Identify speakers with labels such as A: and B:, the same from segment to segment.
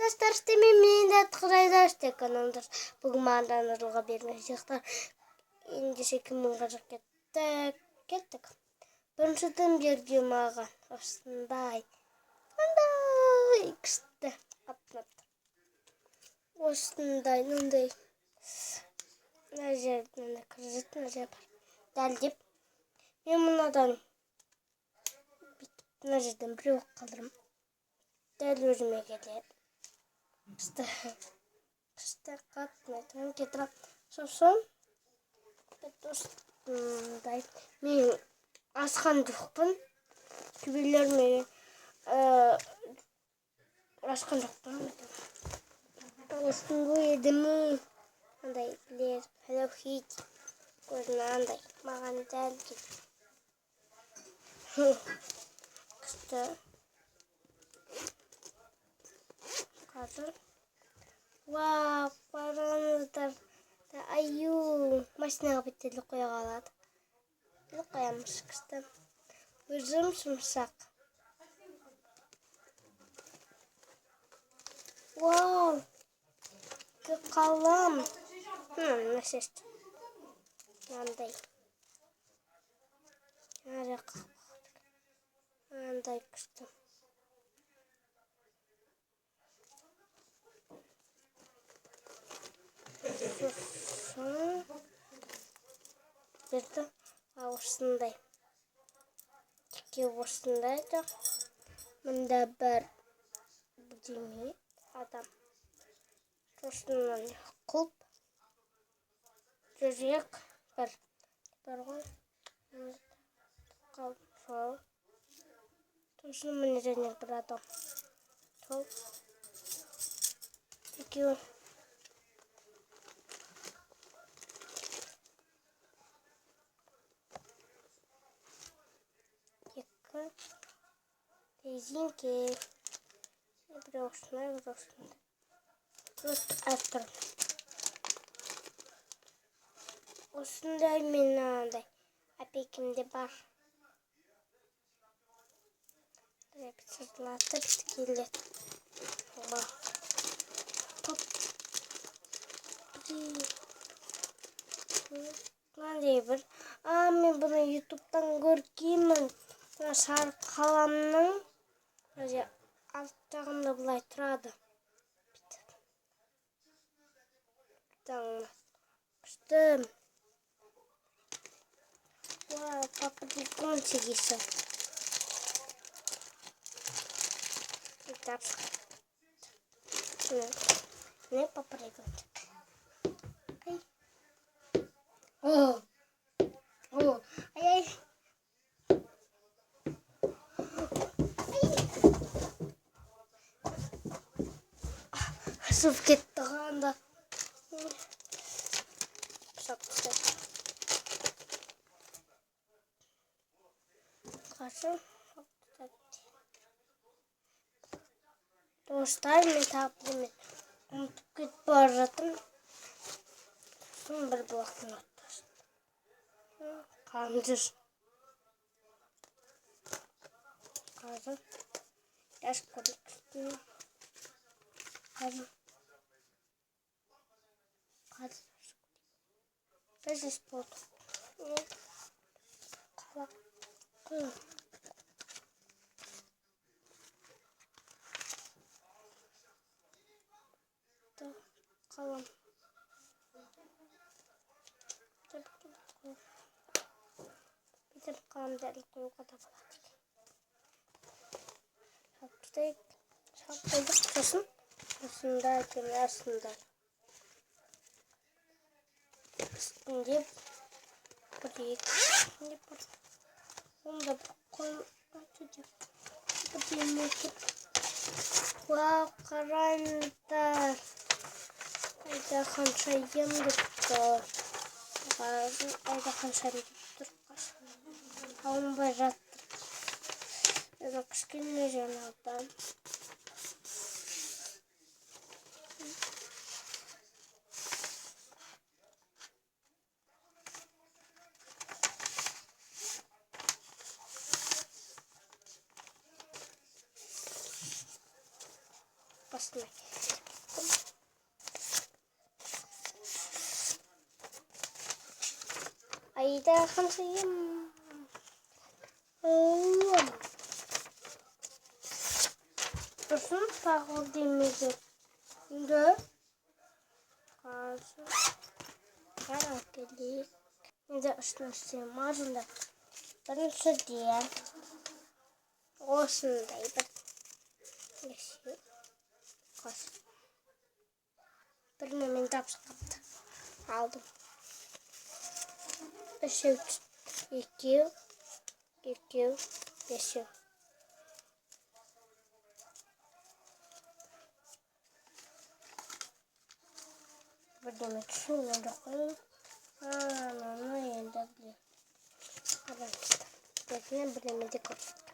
A: Arkadaşlar işte meni de tıkırayda işte kanalımdır. Bugün mağadan arılga bermeyecekler. İnce şekilde kaçak kettik. Birinciden bir mağa aslında. İkisi atmadı. Osundaydı onday. Nerede kırıcıt nerede yapar. Geldim. Ben bunlardan nereden bir ok kalırım. Del özüme gelir. İşte katmadım getirip sosun. Dostumday. Men askan жоқпын. Kübürlerimi askan жоқпын. Osunu yedim. Андай білер. Hello Kitty. Көзін андай. Маған дәл кет. Күшті. Қазір. Вау, қараңыздар. Аю, машинаға бетелі қоя қалады. Бұл қоямыз күшті. Өзім жұмсақ. Вау, қалам. Насест. Андай. Андай күшті. Берді осындай. Тіке осындай да. Мұнда бір бірдеңе адам. Осынан құлп. Жүрек бір ғой. Қалып сол. Сосын міне және бір адам. Сол. Екеуі. Резинки. Bir osuna. Просто автор. Осындай мен андай. Апекімде бар. Сыртылатып келеді. Топ. Мынандай бір. Мен бұны ютубтан көргенмін. Шар қаламның алт жағында бұлай тұрады. Күштім. Вау, папа телефон чегесі. Не папа телефон. Ай. Сып кетті қанда. Қасын. Достар, мен тапты мен. Ұмытып кетіп бара жатырмын. Сосын бір блоктан аттасын. Қандыр. Қазір. Яш көрік үстіне. Қазір. Біз болды. Қалақ. Қалам. Бітіп қаламды әлі қойуға да болады. Шап қойдық сосын. Осында екен астында. Үстінде бір-екі бар. Онда бір қол өтуде. Бірден өтіп. Вау, қараңыздар. Айда қанша ем бітті. Айда қанша ем бітті. Алынбай жаттыр. Еді кішкене жаңалдан. басқасына. Айда қансайым. Сосын тағы демеге. Үнді. Қазір. Қарап келейік. Енді үстін істейім арында. Біріншіден. Осындай бір. Ешеу. Қос. Біріне мен тапсы қапты. Алдым. Үшеу түст. Екеу. Бесеу. Бірдеме түсін енді қойым. Ананы енді білем. Арамызда. Бетіне бірдеме де көрсетті.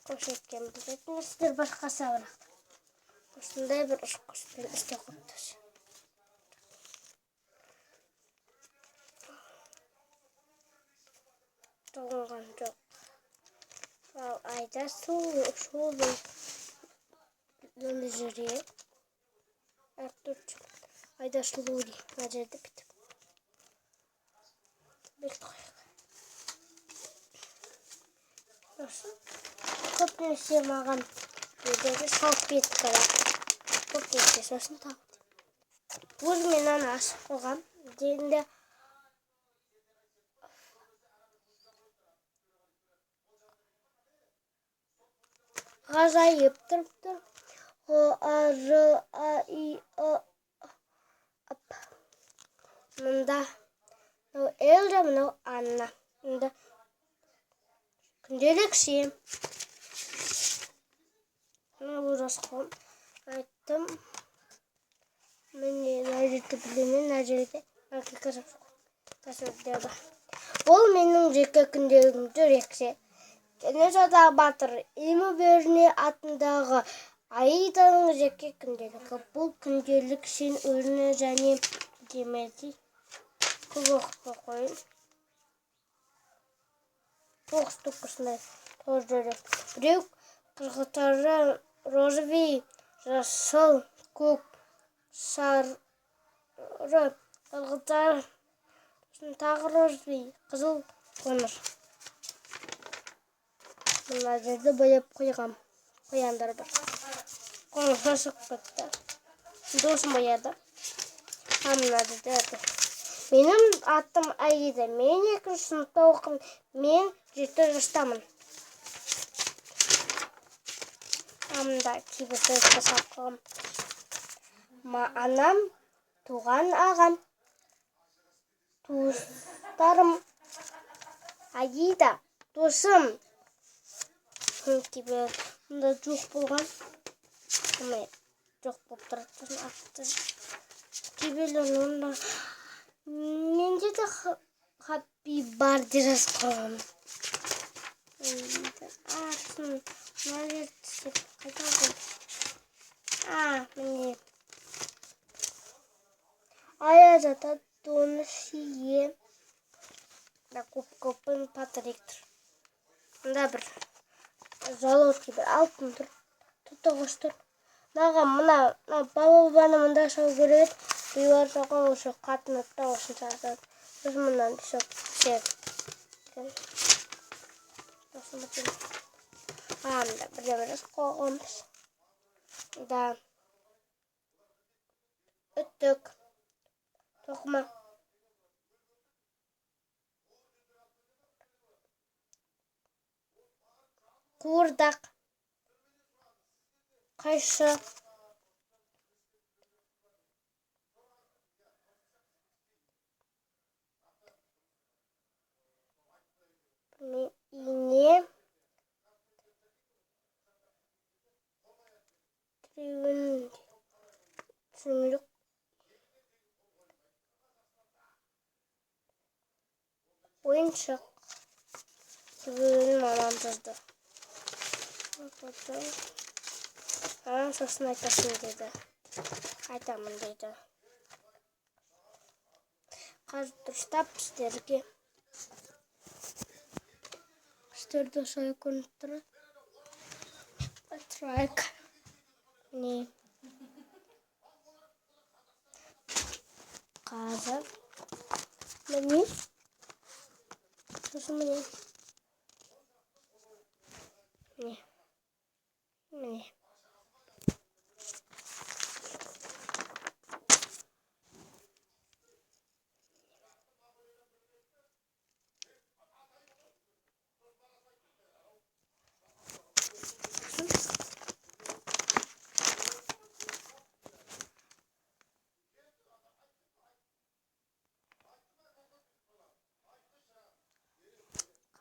A: Көрсеткен білетін сіздер басқа сабырақты. Осындай бір ұшқышпен істе қоптасы. Тоғынған жоқ. Ал айда шолы жүрек. Айда шылури. Мына жерде бітіп. Бекті қойық. Осы. Көпнесе маған едегі шалып бетті қара. Көпнесе сосын тағып. Өзімен ана ашып қоғам. Дейінде ғажайып тұрып тұр. О-а-ры-а-и-о-ап. Мұнда Эльда, мынау Анна. Мұнда күнделік сем. Ұрас қом. Айттым. Міне нәржеті білемен нәржеті. Кәсірдегі. Ол менің жеке күнделігім жүрексе. Кенесары батыр Емі Бөріне атындағы Аиданың жеке күнделігі. Бұл күнделік сен өзіне және демеді. Көп оқытпа қойын. Тоғыз тұқысындай тоғыз жүрек. Біреу қырғытары розови, жасыл, көк, сары, қырғытары тағы розови, қызыл, қоңыр. Мына жерді бояп қойғам. Қояндар бар. Қоңырға шығып кетті. Досым бояды. Мына жерде әді. Менің атым Аида. Мен 2-ші сыныпта оқимын. Мен 7 жастамын. Мында кейбір сөзді сапқым. Анам, туған ағам, туыстарым, Аида, досым. Кейбір мұнда жоқ болған. Жоқ болып тұрады. Кейбірлер мұнда менде де хаппи бар де жазғым. Мына жерді түсіп қайта ғой. Міне. Ая жатады, оны шие. Көп-көпін патректір. Мұнда бір жалоуский бір алтын тұр. Тұтығыш тұр. Мына бабаны мұнда шау көреді. Бұйвар соған осы қатын ұтта осын сағатады. Біз мұндан шоқ түсер. Осын бұтын. Мында бірдеміріз қоғымыз. Да. Үттік. Тоқыма. Қуырдақ. Қайшы. Ине. Түсінік. Ойыншық. Түбін мамам жазды. Сосын айтасын деді. Айтамын деді. Қазір дұрыстап сіздерге. Сіздерді осылай көрініп тұрады. Strike. Міне. Қазір. Міне. Сосын міне. Міне. Міне.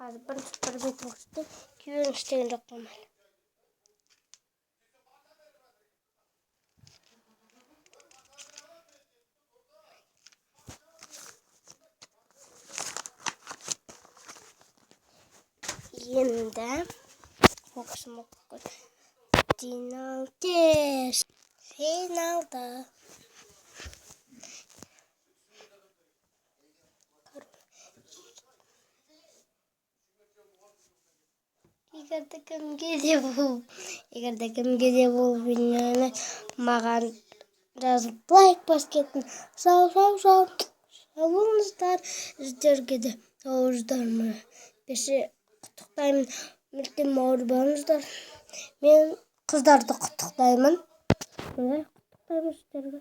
A: Қазір бір бет оқысты, кейін істеген жоқ болмайды. Енді оқысым оқып финал тест. Финалда. Егерде кімге де бұл видеоны маған жазып лайк басып кеттің. Салыңыздар. Сіздерге де сауларыңыздар. Бесе құттықтаймын. Мүлдем ауыр болыңыздар. Мен қыздарды құттықтаймын. Құттықтаймын сіздерге.